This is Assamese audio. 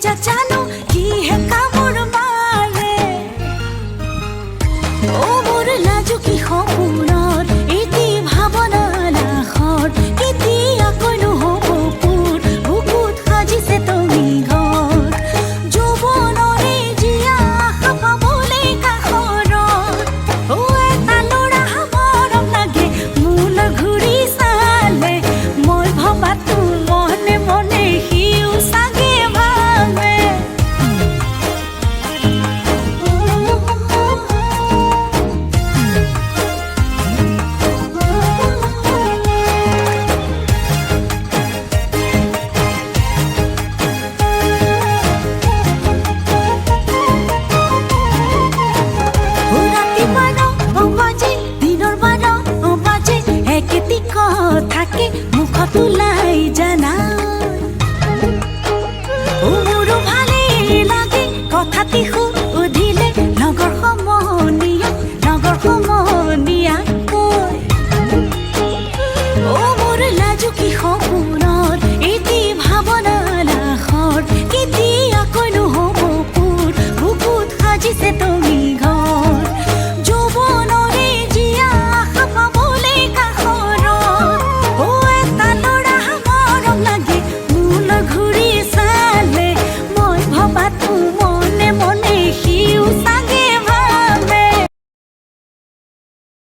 যা জানো কি হে কামোৰ মাৰে ও মোৰ লাজুকী সপোনত এটি ভাৱনা নাশত কেতিয়া কৈনো হ'ব পুৰ বুকুত সাজিছে তুমি ঘৰ যৌৱনৰে জীয়া আশা পাবলৈ কাষৰত ও এটা ল'ৰা মৰম লাগে মূল ঘূৰি চালে মই ভবাতো মনে মনে সিও চাগে ভাবে থাকে মুখত ওলাই জানা ও মোৰো ভালেই লাগে কথাটি